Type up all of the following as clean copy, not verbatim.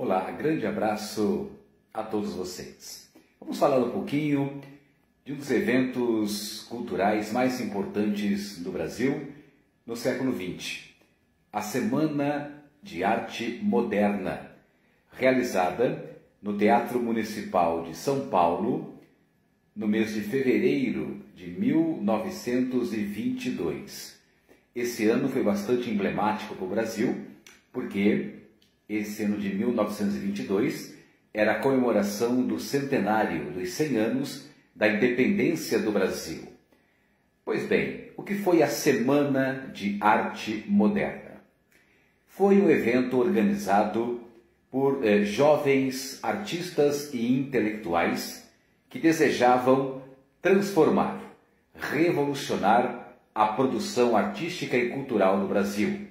Olá, grande abraço a todos vocês. Vamos falar um pouquinho de um dos eventos culturais mais importantes do Brasil no século XX, a Semana de Arte Moderna, realizada no Teatro Municipal de São Paulo no mês de fevereiro de 1922. Esse ano foi bastante emblemático para o Brasil, porque esse ano de 1922 era a comemoração do centenário dos 100 anos da independência do Brasil. Pois bem, o que foi a Semana de Arte Moderna? Foi um evento organizado por jovens artistas e intelectuais que desejavam transformar, revolucionar a produção artística e cultural do Brasil.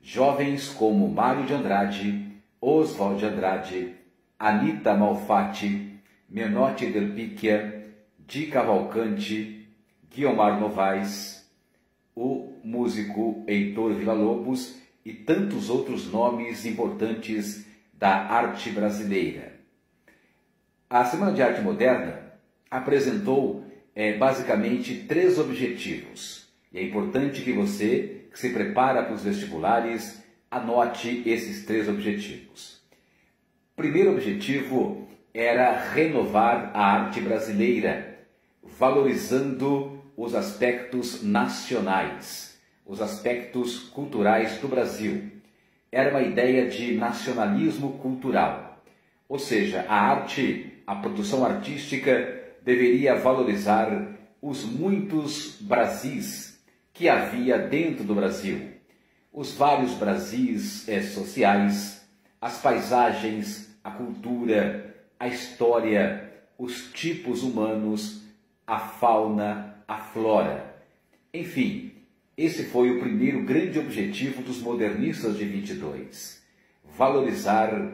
Jovens como Mário de Andrade, Oswald de Andrade, Anita Malfatti, Menotti del Picchia, Di Cavalcanti, Guiomar Novaes, o músico Heitor Villa-Lobos e tantos outros nomes importantes da arte brasileira. A Semana de Arte Moderna apresentou basicamente 3 objetivos. E é importante que você, que se prepara para os vestibulares, anote esses 3 objetivos. O primeiro objetivo era renovar a arte brasileira, valorizando os aspectos nacionais, os aspectos culturais do Brasil. Era uma ideia de nacionalismo cultural, ou seja, a arte, a produção artística deveria valorizar os muitos Brasis que havia dentro do Brasil, os vários Brasis sociais, as paisagens, a cultura, a história, os tipos humanos, a fauna, a flora. Enfim, esse foi o primeiro grande objetivo dos modernistas de 22, valorizar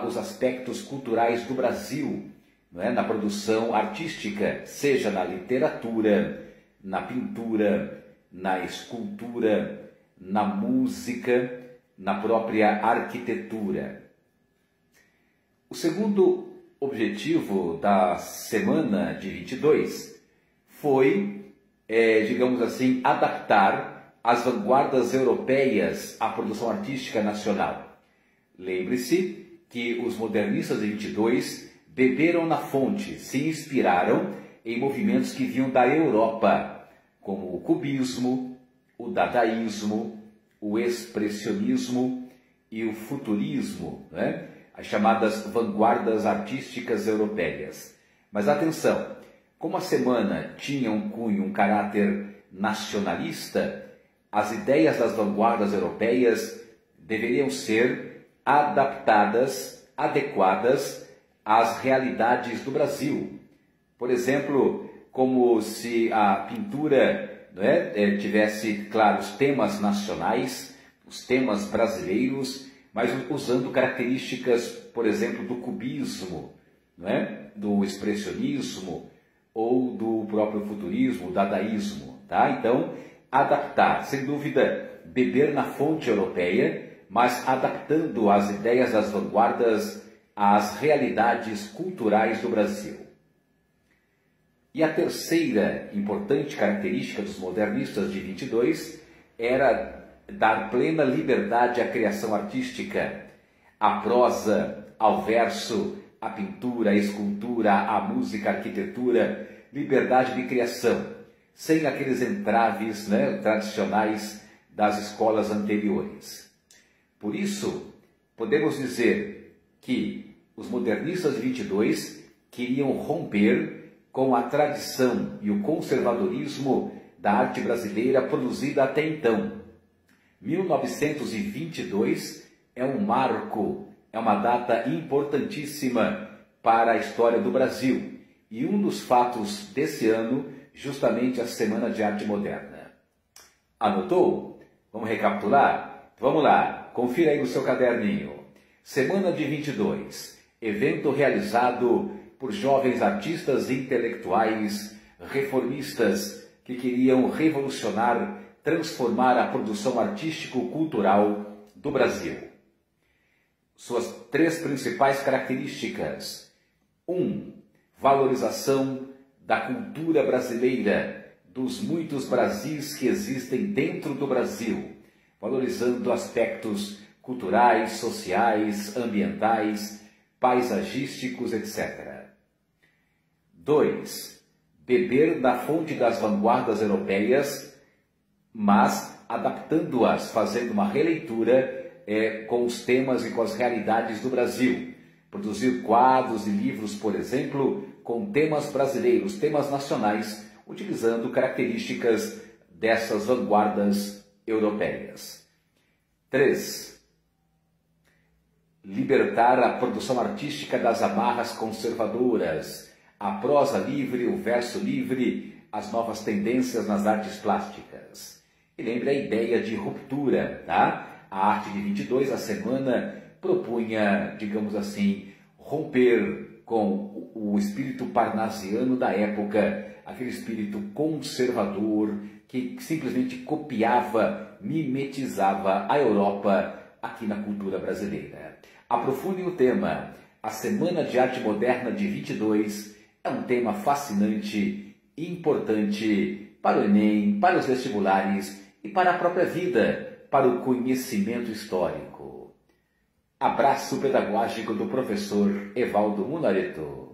os aspectos culturais do Brasil, na produção artística, seja na literatura, na pintura, na escultura, na música, na própria arquitetura. O segundo objetivo da Semana de 22 foi, digamos assim, adaptar as vanguardas europeias à produção artística nacional. Lembre-se que os modernistas de 22 beberam na fonte, se inspiraram em movimentos que vinham da Europa, como o cubismo, o dadaísmo, o expressionismo e o futurismo, as chamadas vanguardas artísticas europeias. Mas atenção, como a semana tinha um cunho, um caráter nacionalista, as ideias das vanguardas europeias deveriam ser adaptadas, adequadas às realidades do Brasil. Por exemplo, como se a pintura tivesse, claro, os temas nacionais, os temas brasileiros, mas usando características, por exemplo, do cubismo, do expressionismo ou do próprio futurismo, dadaísmo. Tá? Então, adaptar, sem dúvida, beber na fonte europeia, mas adaptando as ideias das vanguardas às realidades culturais do Brasil. E a terceira importante característica dos modernistas de 22 era dar plena liberdade à criação artística, à prosa, ao verso, à pintura, à escultura, à música, à arquitetura, liberdade de criação, sem aqueles entraves tradicionais das escolas anteriores. Por isso, podemos dizer que os modernistas de 22 queriam romper com a tradição e o conservadorismo da arte brasileira produzida até então. 1922 é um marco, é uma data importantíssima para a história do Brasil e um dos fatos desse ano, justamente a Semana de Arte Moderna. Anotou? Vamos recapitular? Vamos lá, confira aí no seu caderninho. Semana de 22, evento realizado por jovens artistas intelectuais, reformistas, que queriam revolucionar, transformar a produção artístico-cultural do Brasil. suas 3 principais características. 1. Valorização da cultura brasileira, dos muitos Brasis que existem dentro do Brasil, valorizando aspectos culturais, sociais, ambientais, paisagísticos, etc. 2. Beber da fonte das vanguardas europeias, mas adaptando-as, fazendo uma releitura com os temas e com as realidades do Brasil. Produzir quadros e livros, por exemplo, com temas brasileiros, temas nacionais, utilizando características dessas vanguardas europeias. 3. Libertar a produção artística das amarras conservadoras, a prosa livre, o verso livre, as novas tendências nas artes plásticas. E lembre a ideia de ruptura, tá? A Arte de 22, a semana, propunha, digamos assim, romper com o espírito parnasiano da época, aquele espírito conservador que simplesmente copiava, mimetizava a Europa aqui na cultura brasileira. Aprofundem o tema. A Semana de Arte Moderna de 22 é um tema fascinante, importante para o Enem, para os vestibulares e para a própria vida, para o conhecimento histórico. Abraço pedagógico do professor Evaldo Munareto.